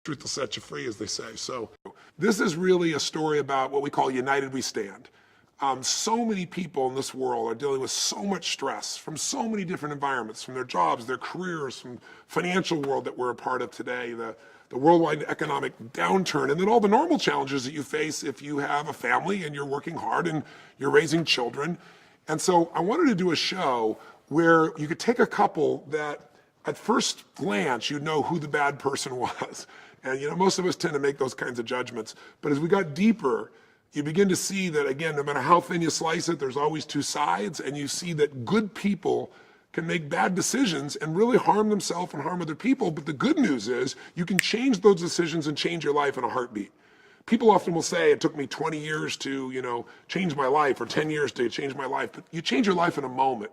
Truth will set you free, as they say. So this is really a story about what we call United We Stand. So many people in this world are dealing with so much stress from so many different environments, from their jobs, their careers, from financial world that we're a part of today, the worldwide economic downturn, and then all the normal challenges that you face if you have a family and you're working hard and you're raising children. And so I wanted to do a show where you could take a couple that at first glance, you'd know who the bad person was. And most of us tend to make those kinds of judgments. But as we got deeper, you begin to see that, again, no matter how thin you slice it, there's always two sides. And you see that good people can make bad decisions and really harm themselves and harm other people. But the good news is you can change those decisions and change your life in a heartbeat. People often will say, it took me 20 years to, change my life, or 10 years to change my life. But you change your life in a moment.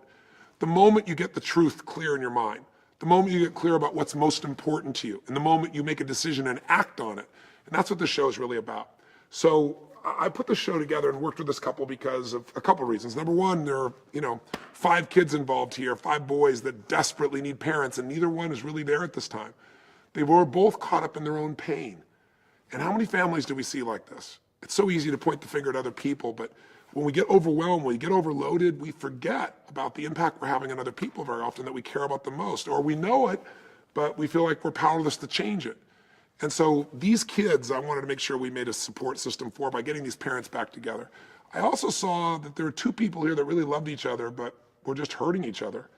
The moment you get the truth clear in your mind. The moment you get clear about what's most important to you, and the moment you make a decision and act on it. And that's what this show is really about. So I put this show together and worked with this couple because of a couple of reasons. Number one, there are 5 kids involved here, 5 boys that desperately need parents, and neither one is really there at this time. They were both caught up in their own pain. And how many families do we see like this? It's so easy to point the finger at other people, but when we get overwhelmed, when we get overloaded, we forget about the impact we're having on other people very often that we care about the most. Or we know it, but we feel like we're powerless to change it. And so these kids, I wanted to make sure we made a support system for by getting these parents back together. I also saw that there were 2 people here that really loved each other, but were just hurting each other.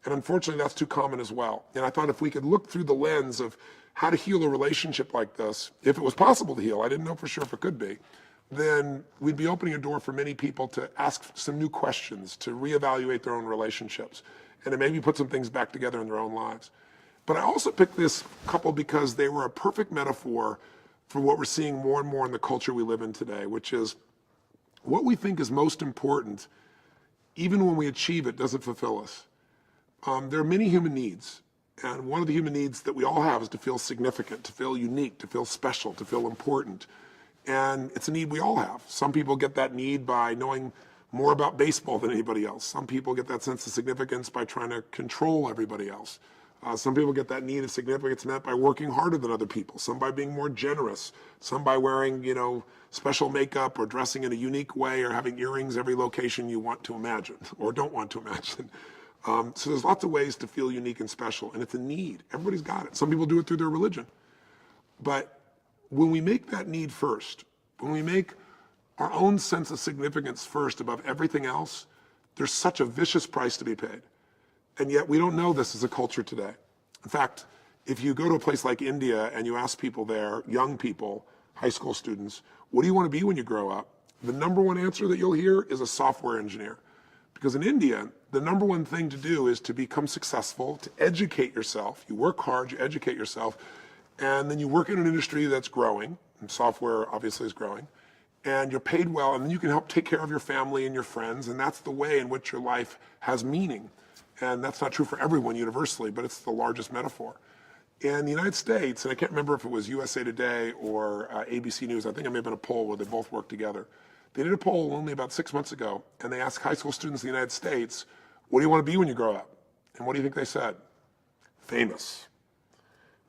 And unfortunately, that's too common as well. And I thought if we could look through the lens of how to heal a relationship like this, if it was possible to heal, I didn't know for sure if it could be, then we'd be opening a door for many people to ask some new questions, to reevaluate their own relationships, and to maybe put some things back together in their own lives. But I also picked this couple because they were a perfect metaphor for what we're seeing more and more in the culture we live in today, which is what we think is most important, even when we achieve it, doesn't fulfill us. There are many human needs, and one of the human needs that we all have is to feel significant, to feel unique, to feel special, to feel important. And it's a need we all have. Some people get that need by knowing more about baseball than anybody else. Some people get that sense of significance by trying to control everybody else. Some people get that need of significance met by working harder than other people. Some by being more generous. Some by wearing, special makeup or dressing in a unique way or having earrings every location you want to imagine or don't want to imagine. So there's lots of ways to feel unique and special, and it's a need. Everybody's got it. Some people do it through their religion. But when we make that need first, when we make our own sense of significance first above everything else, there's such a vicious price to be paid. And yet we don't know this as a culture today. In fact, if you go to a place like India and you ask people there, young people, high school students, what do you want to be when you grow up? The number one answer that you'll hear is a software engineer. Because in India, the number one thing to do is to become successful, to educate yourself. You work hard, you educate yourself, and then you work in an industry that's growing, and software obviously is growing, and you're paid well, and then you can help take care of your family and your friends, and that's the way in which your life has meaning. And that's not true for everyone universally, but it's the largest metaphor. In the United States, and I can't remember if it was USA Today or ABC News, I think it may have been a poll where they both worked together. They did a poll only about 6 months ago, and they asked high school students in the United States, what do you want to be when you grow up? And what do you think they said? Famous.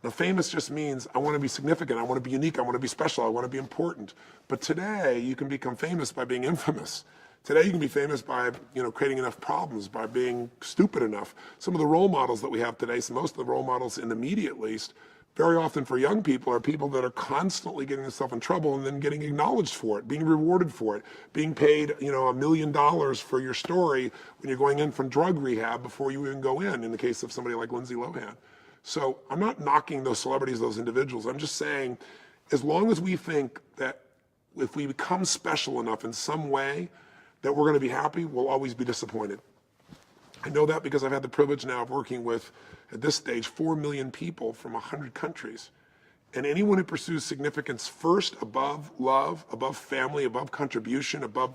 Now, famous just means I want to be significant, I want to be unique, I want to be special, I want to be important. But today, you can become famous by being infamous. Today, you can be famous by creating enough problems, by being stupid enough. Some of the role models that we have today, so most of the role models in the media at least, very often for young people are people that are constantly getting themselves in trouble and then getting acknowledged for it, being rewarded for it, being paid $1 million for your story when you're going in from drug rehab before you even go in the case of somebody like Lindsay Lohan. So I'm not knocking those celebrities, those individuals. I'm just saying, as long as we think that if we become special enough in some way that we're going to be happy, we'll always be disappointed. I know that because I've had the privilege now of working with, at this stage, 4 million people from 100 countries. And anyone who pursues significance first above love, above family, above contribution, above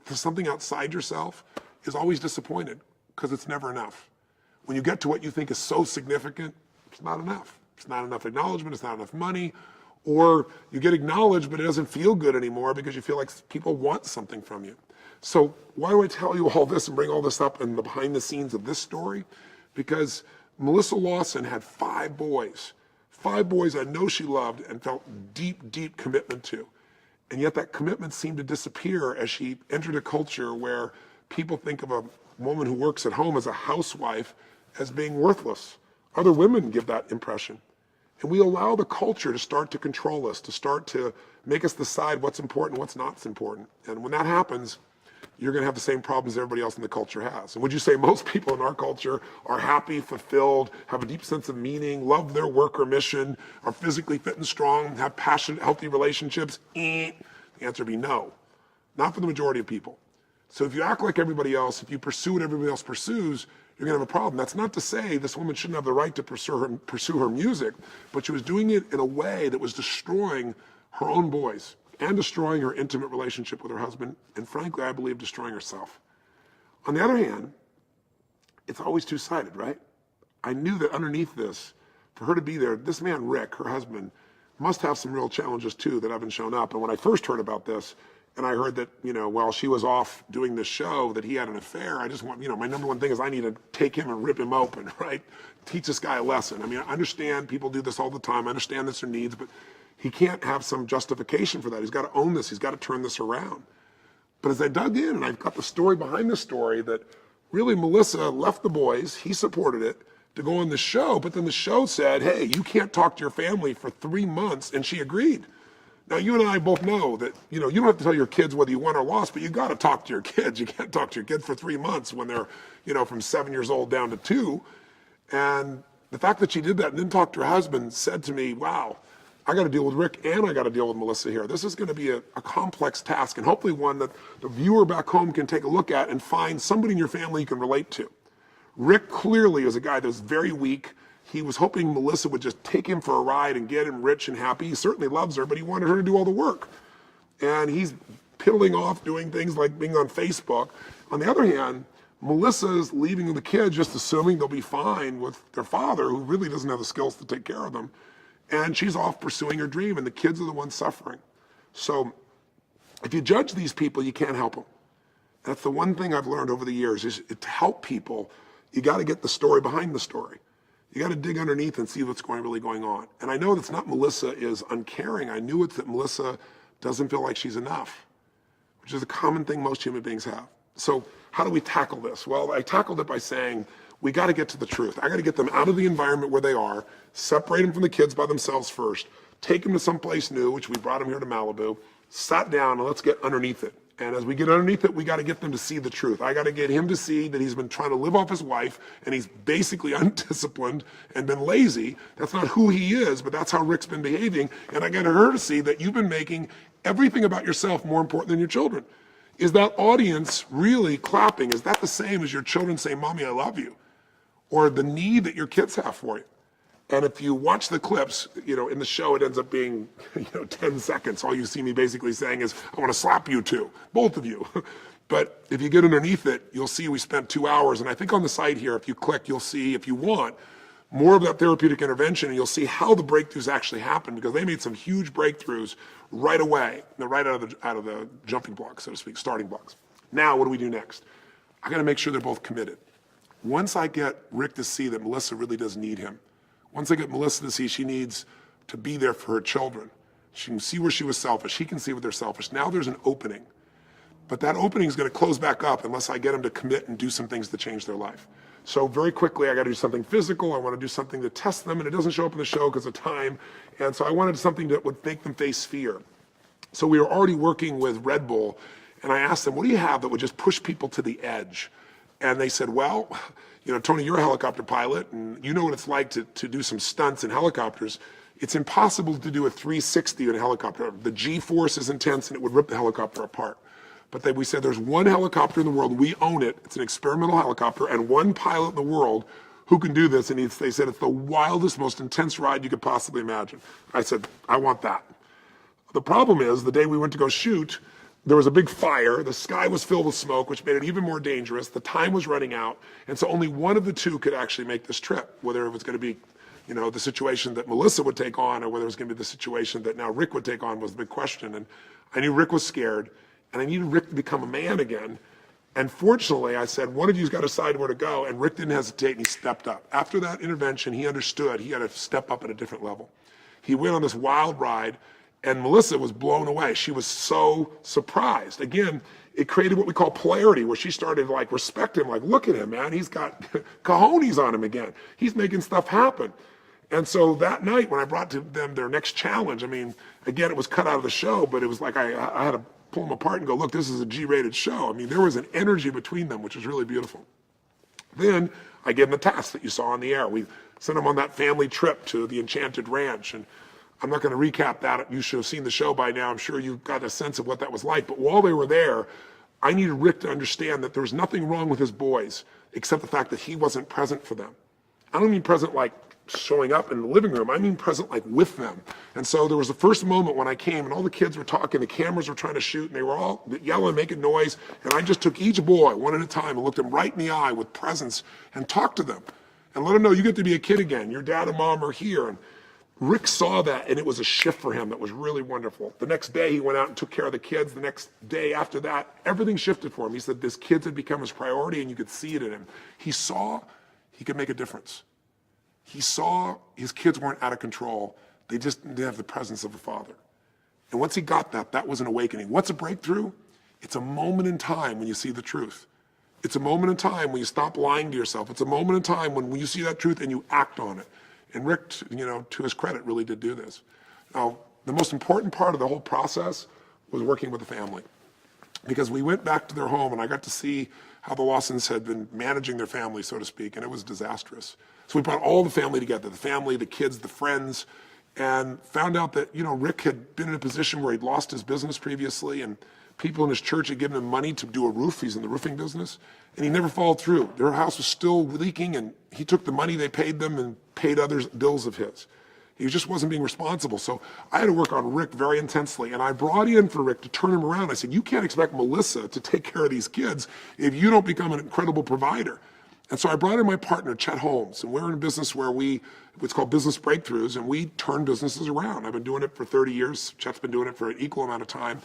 something outside yourself is always disappointed because it's never enough. When you get to what you think is so significant, it's not enough. It's not enough acknowledgement, it's not enough money, or you get acknowledged but it doesn't feel good anymore because you feel like people want something from you. So why do I tell you all this and bring all this up in the behind the scenes of this story? Because Melissa Lawson had 5 boys, 5 boys I know she loved and felt deep, deep commitment to. And yet that commitment seemed to disappear as she entered a culture where people think of a woman who works at home as a housewife as being worthless. Other women give that impression. And we allow the culture to start to control us, to start to make us decide what's important, what's not important. And when that happens, you're going to have the same problems everybody else in the culture has. And would you say most people in our culture are happy, fulfilled, have a deep sense of meaning, love their work or mission, are physically fit and strong, have passionate, healthy relationships? The answer would be no. Not for the majority of people. So if you act like everybody else, if you pursue what everybody else pursues, you're going to have a problem. That's not to say this woman shouldn't have the right to pursue her music, but she was doing it in a way that was destroying her own boys and destroying her intimate relationship with her husband, and frankly, I believe destroying herself. On the other hand, it's always two-sided, right? I knew that underneath this, for her to be there, this man, Rick, her husband, must have some real challenges too that haven't shown up. And when I first heard about this, and I heard that, while she was off doing this show, that he had an affair, I just want, my number one thing is I need to take him and rip him open, right? Teach this guy a lesson. I mean, I understand people do this all the time. I understand this are needs, but he can't have some justification for that. He's got to own this. He's got to turn this around. But as I dug in, and I've got the story behind the story, that really Melissa left the boys, he supported it, to go on the show, but then the show said, hey, you can't talk to your family for 3 months, and she agreed. Now, you and I both know that, you don't have to tell your kids whether you won or lost, but you got to talk to your kids. You can't talk to your kids for 3 months when they're, from 7 years old down to 2. And the fact that she did that and didn't talk to her husband said to me, wow, I got to deal with Rick and I got to deal with Melissa here. This is going to be a complex task, and hopefully one that the viewer back home can take a look at and find somebody in your family you can relate to. Rick clearly is a guy that was very weak. He was hoping Melissa would just take him for a ride and get him rich and happy. He certainly loves her, but he wanted her to do all the work. And he's piddling off doing things like being on Facebook. On the other hand, Melissa's leaving the kids just assuming they'll be fine with their father, who really doesn't have the skills to take care of them. And she's off pursuing her dream, and the kids are the ones suffering. So if you judge these people, you can't help them. That's the one thing I've learned over the years, is to help people, you got to get the story behind the story. You got to dig underneath and see what's really going on. And I know that's not Melissa is uncaring. I knew it's that Melissa doesn't feel like she's enough, which is a common thing most human beings have. So how do we tackle this? Well, I tackled it by saying, we got to get to the truth. I got to get them out of the environment where they are, separate them from the kids by themselves first, take them to someplace new, which we brought them here to Malibu, sat down, and let's get underneath it. And as we get underneath it, we got to get them to see the truth. I got to get him to see that he's been trying to live off his wife, and he's basically undisciplined and been lazy. That's not who he is, but that's how Rick's been behaving. And I got her to see that you've been making everything about yourself more important than your children. Is that audience really clapping? Is that the same as your children saying, Mommy, I love you? Or the need that your kids have for you? And if you watch the clips, in the show, it ends up being, 10 seconds. All you see me basically saying is, I want to slap you two, both of you. But if you get underneath it, you'll see we spent 2 hours. And I think on the site here, if you click, you'll see, if you want, more of that therapeutic intervention, and you'll see how the breakthroughs actually happened, because they made some huge breakthroughs right away. They're right out of the jumping blocks, so to speak, starting blocks. Now, what do we do next? I got to make sure they're both committed. Once I get Rick to see that Melissa really does need him, once I get Melissa to see she needs to be there for her children, she can see where she was selfish, he can see where they're selfish. Now there's an opening. But that opening is going to close back up unless I get them to commit and do some things to change their life. So very quickly, I got to do something physical. I want to do something to test them, and it doesn't show up in the show because of time. And so I wanted something that would make them face fear. So we were already working with Red Bull, and I asked them, what do you have that would just push people to the edge? And they said, well, Tony, you're a helicopter pilot, and you know what it's like to do some stunts in helicopters. It's impossible to do a 360 in a helicopter. The G-force is intense, and it would rip the helicopter apart. But we said there's one helicopter in the world, we own it, it's an experimental helicopter, and one pilot in the world who can do this, and they said it's the wildest, most intense ride you could possibly imagine. I said, I want that. The problem is, the day we went to go shoot, there was a big fire, the sky was filled with smoke, which made it even more dangerous, the time was running out, and so only one of the two could actually make this trip, whether it was going to be the situation that Melissa would take on, or whether it was going to be the situation that now Rick would take on was the big question. And I knew Rick was scared, and I needed Rick to become a man again. And fortunately, I said, one of you's got to decide where to go. And Rick didn't hesitate, and he stepped up. After that intervention, he understood he had to step up at a different level. He went on this wild ride, and Melissa was blown away. She was so surprised. Again, it created what we call polarity, where she started to like respect him, like, look at him, man. He's got cojones on him again. He's making stuff happen. And so that night when I brought to them their next challenge, I mean, again, it was cut out of the show, but it was like I had to pull them apart and go, look, this is a G-rated show. I mean, there was an energy between them, which was really beautiful. Then I gave them the task that you saw on the air. We sent them on that family trip to the Enchanted Ranch. And I'm not going to recap that. You should have seen the show by now. I'm sure you got a sense of what that was like. But while they were there, I needed Rick to understand that there was nothing wrong with his boys, except the fact that he wasn't present for them. I don't mean present like showing up in the living room. I mean present like with them. And so there was the first moment when I came and all the kids were talking, the cameras were trying to shoot, and they were all yelling, making noise. And I just took each boy one at a time and looked them right in the eye with presence and talked to them and let them know you get to be a kid again. Your dad and mom are here. And Rick saw that, and it was a shift for him that was really wonderful. The next day, he went out and took care of the kids. The next day after that, everything shifted for him. He said this kids had become his priority, and you could see it in him. He saw he could make a difference. He saw his kids weren't out of control. They just didn't have the presence of a father. And once he got that, that was an awakening. What's a breakthrough? It's a moment in time when you see the truth. It's a moment in time when you stop lying to yourself. It's a moment in time when you see that truth and you act on it. And Rick, to his credit, really did do this. Now, the most important part of the whole process was working with the family. Because we went back to their home and I got to see how the Lawsons had been managing their family, so to speak, and it was disastrous. So we brought all the family together, the family, the kids, the friends, and found out that, Rick had been in a position where he'd lost his business previously, and people in his church had given him money to do a roof. He's in the roofing business, and he never followed through. Their house was still leaking, and he took the money they paid them and paid others bills of his. He just wasn't being responsible. So I had to work on Rick very intensely, and I brought in for Rick to turn him around. I said, you can't expect Melissa to take care of these kids if you don't become an incredible provider. And so I brought in my partner, Chet Holmes, and we're in a business where what's called business breakthroughs, and we turn businesses around. I've been doing it for 30 years. Chet's been doing it for an equal amount of time.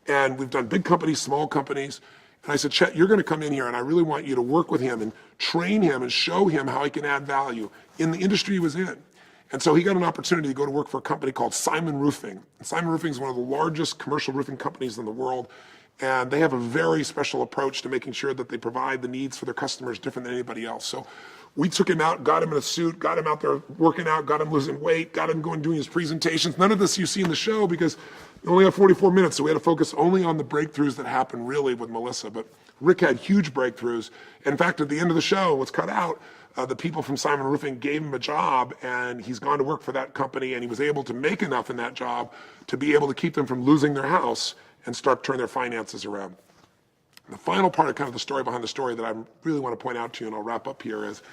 And we've done big companies, small companies. And I said, Chet, you're going to come in here, and I really want you to work with him and train him and show him how he can add value in the industry he was in. And so he got an opportunity to go to work for a company called Simon Roofing. And Simon Roofing is one of the largest commercial roofing companies in the world. And they have a very special approach to making sure that they provide the needs for their customers different than anybody else. So we took him out, got him in a suit, got him out there working out, got him losing weight, got him going doing his presentations. None of this you see in the show because we only have 44 minutes, so we had to focus only on the breakthroughs that happened really with Melissa. But Rick had huge breakthroughs. In fact, at the end of the show, what's cut out, the people from Simon Roofing gave him a job, and he's gone to work for that company, and he was able to make enough in that job to be able to keep them from losing their house and start turning their finances around. The final part of kind of the story behind the story that I really want to point out to you, and I'll wrap up here, is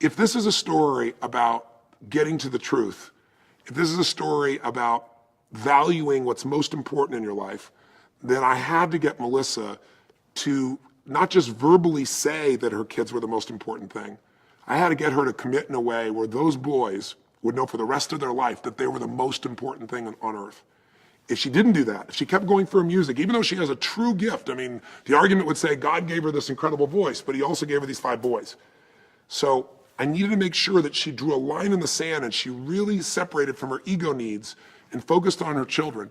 if this is a story about getting to the truth, if this is a story about valuing what's most important in your life, then I had to get Melissa to not just verbally say that her kids were the most important thing. I had to get her to commit in a way where those boys would know for the rest of their life that they were the most important thing on earth. If she didn't do that, if she kept going for her music, even though she has a true gift, I mean, the argument would say God gave her this incredible voice, but he also gave her these 5 boys. So I needed to make sure that she drew a line in the sand and she really separated from her ego needs and focused on her children.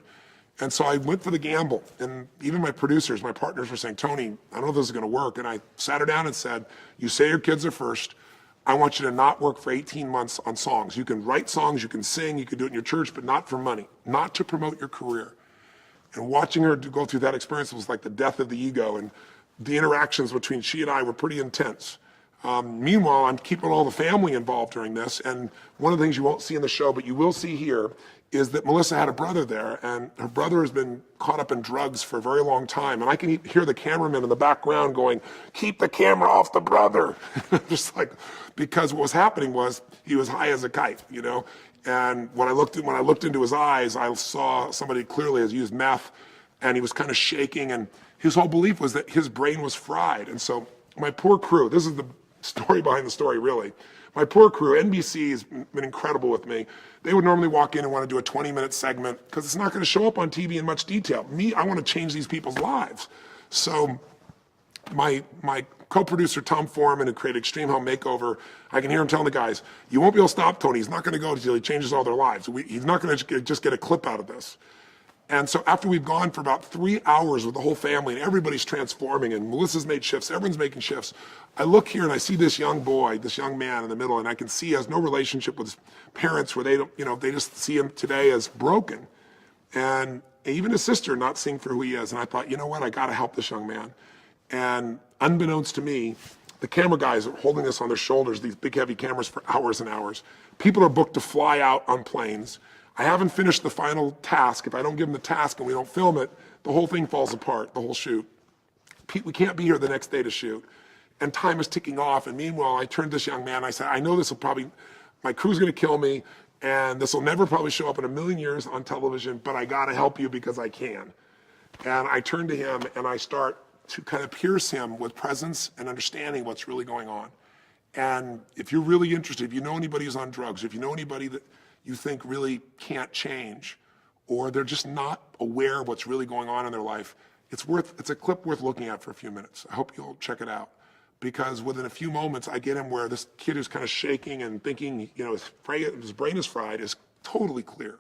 And so I went for the gamble. And even my producers, my partners were saying, Tony, I don't know if this is gonna work. And I sat her down and said, you say your kids are first. I want you to not work for 18 months on songs. You can write songs, you can sing, you can do it in your church, but not for money, not to promote your career. And watching her go through that experience was like the death of the ego. And the interactions between she and I were pretty intense. Meanwhile, I'm keeping all the family involved during this. And one of the things you won't see in the show, but you will see here, is that Melissa had a brother there, and her brother has been caught up in drugs for a very long time. And I can hear the cameraman in the background going, keep the camera off the brother. Just like, because what was happening was he was high as a kite, And when I looked into his eyes, I saw somebody clearly has used meth, and he was kind of shaking, and his whole belief was that his brain was fried. And so my poor crew, this is the story behind the story, really. My poor crew, NBC has been incredible with me. They would normally walk in and want to do a 20-minute segment because it's not going to show up on TV in much detail. Me, I want to change these people's lives. So my co-producer, Tom Foreman, who created Extreme Home Makeover, I can hear him telling the guys, you won't be able to stop Tony. He's not going to go until he changes all their lives. He's not going to just get a clip out of this. And so after we've gone for about 3 hours with the whole family and everybody's transforming and Melissa's made shifts, everyone's making shifts, I look here and I see this young boy, this young man in the middle, and I can see he has no relationship with his parents where they don't, they just see him today as broken. And even his sister not seeing for who he is. And I thought, you know what, I got to help this young man. And unbeknownst to me, the camera guys are holding this on their shoulders, these big heavy cameras for hours and hours. People are booked to fly out on planes. I haven't finished the final task. If I don't give them the task and we don't film it, the whole thing falls apart, the whole shoot. We can't be here the next day to shoot. And time is ticking off. And meanwhile, I turned to this young man, I said, I know this will probably, my crew's gonna kill me, and this will never probably show up in a million years on television, but I gotta help you because I can. And I turn to him and I start to kind of pierce him with presence and understanding what's really going on. And if you're really interested, if you know anybody who's on drugs, if you know anybody that you think really can't change, or they're just not aware of what's really going on in their life, it's a clip worth looking at for a few minutes. I hope you'll check it out. Because within a few moments, I get him where this kid who's kind of shaking and thinking, his brain is fried, is totally clear.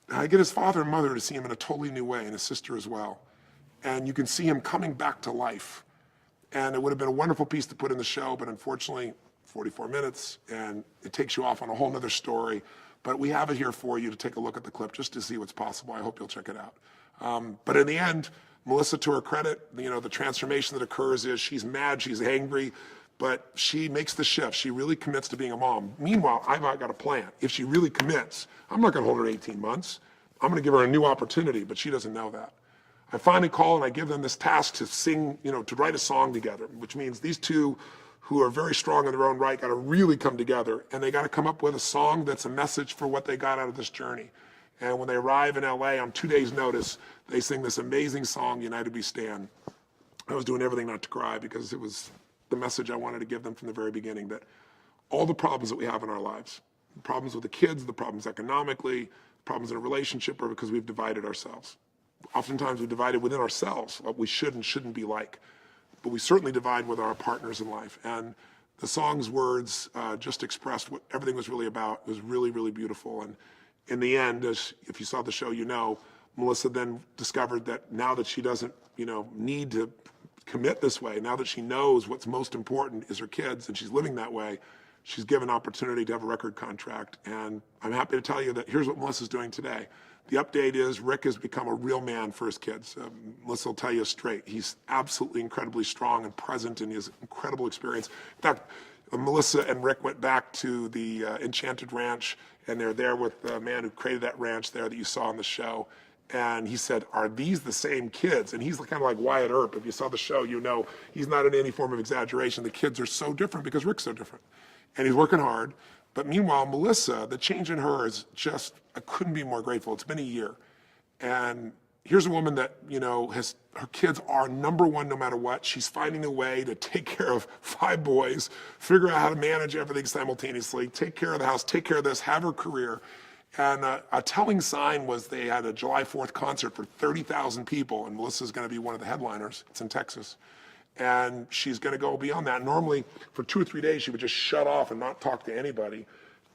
And I get his father and mother to see him in a totally new way, and his sister as well. And you can see him coming back to life. And it would have been a wonderful piece to put in the show, but unfortunately, 44 minutes, and it takes you off on a whole nother story. But we have it here for you to take a look at the clip just to see what's possible. I hope you'll check it out. But in the end, Melissa, to her credit, the transformation that occurs is she's mad, she's angry, but she makes the shift. She really commits to being a mom. Meanwhile, I've got a plan. If she really commits, I'm not gonna hold her 18 months. I'm gonna give her a new opportunity, but she doesn't know that. I finally call and I give them this task to sing, to write a song together, which means these two who are very strong in their own right got to really come together, and they got to come up with a song that's a message for what they got out of this journey. And when they arrive in LA on 2 days' notice, they sing this amazing song, United We Stand. I was doing everything not to cry because it was the message I wanted to give them from the very beginning, that all the problems that we have in our lives, the problems with the kids, the problems economically, problems in a relationship, are because we've divided ourselves. Oftentimes we divided within ourselves what we should and shouldn't be like. But we certainly divide with our partners in life. And the song's words just expressed what everything was really about. It was really, really beautiful. And in the end, as if you saw the show, Melissa then discovered that now that she doesn't, need to commit this way, now that she knows what's most important is her kids and she's living that way, she's given opportunity to have a record contract. And I'm happy to tell you that here's what Melissa's doing today. The update is Rick has become a real man for his kids. Melissa will tell you straight. He's absolutely incredibly strong and present in his incredible experience. In fact, Melissa and Rick went back to the Enchanted Ranch, and they're there with the man who created that ranch there that you saw on the show. And he said, are these the same kids? And he's kind of like Wyatt Earp. If you saw the show, he's not in any form of exaggeration. The kids are so different because Rick's so different. And he's working hard. But meanwhile, Melissa, the change in her is just, I couldn't be more grateful. It's been a year. And here's a woman that, her kids are number one no matter what. She's finding a way to take care of 5 boys, figure out how to manage everything simultaneously, take care of the house, take care of this, have her career. And a telling sign was they had a July 4th concert for 30,000 people, and Melissa's gonna be one of the headliners. It's in Texas. And she's gonna go beyond that. Normally, for 2 or 3 days, she would just shut off and not talk to anybody,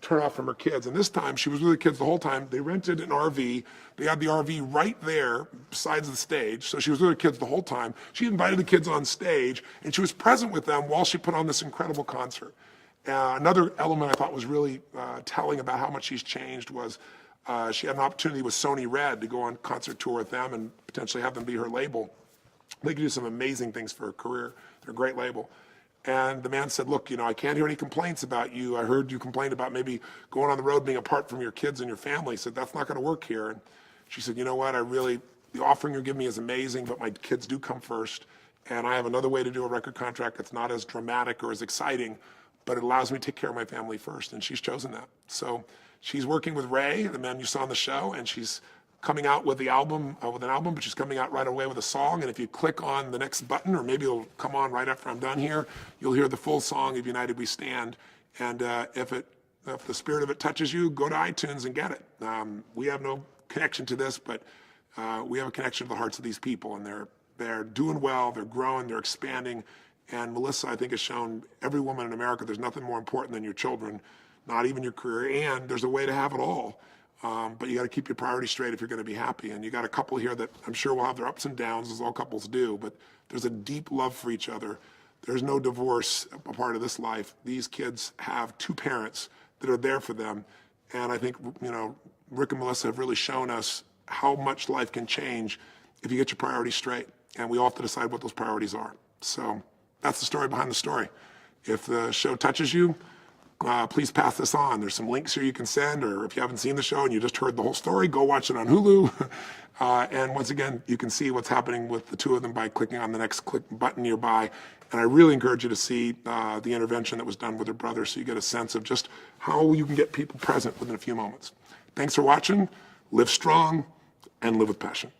turn off from her kids. And this time, she was with the kids the whole time. They rented an RV. They had the RV right there besides the stage. So she was with her kids the whole time. She invited the kids on stage, and she was present with them while she put on this incredible concert. Another element I thought was really telling about how much she's changed was she had an opportunity with Sony Red to go on concert tour with them and potentially have them be her label. They could do some amazing things for her career. They're a great label. And the man said, look, I can't hear any complaints about you. I heard you complain about maybe going on the road, being apart from your kids and your family. He said, that's not gonna work here. And she said, you know what, the offering you're giving me is amazing, but my kids do come first. And I have another way to do a record contract that's not as dramatic or as exciting, but it allows me to take care of my family first. And she's chosen that. So she's working with Ray, the man you saw on the show, and she's coming out with an album, but she's coming out right away with a song. And if you click on the next button, or maybe it'll come on right after I'm done here, you'll hear the full song of United We Stand. And if the spirit of it touches you, go to iTunes and get it. We have no connection to this, but we have a connection to the hearts of these people, and they're They're doing well, they're growing, they're expanding. And Melissa, I think, has shown every woman in America there's nothing more important than your children, not even your career, and there's a way to have it all. But you got to keep your priorities straight if you're going to be happy. And you got a couple here that I'm sure will have their ups and downs, as all couples do, but there's a deep love for each other. There's no divorce a part of this life. These kids have two parents that are there for them. And I think, Rick and Melissa have really shown us how much life can change if you get your priorities straight. And we all have to decide what those priorities are. So that's the story behind the story. If the show touches you, please pass this on. There's some links here you can send, or if you haven't seen the show and you just heard the whole story, go watch it on Hulu. And once again, you can see what's happening with the two of them by clicking on the next click button nearby. And I really encourage you to see the intervention that was done with her brother so you get a sense of just how you can get people present within a few moments. Thanks for watching. Live strong and live with passion.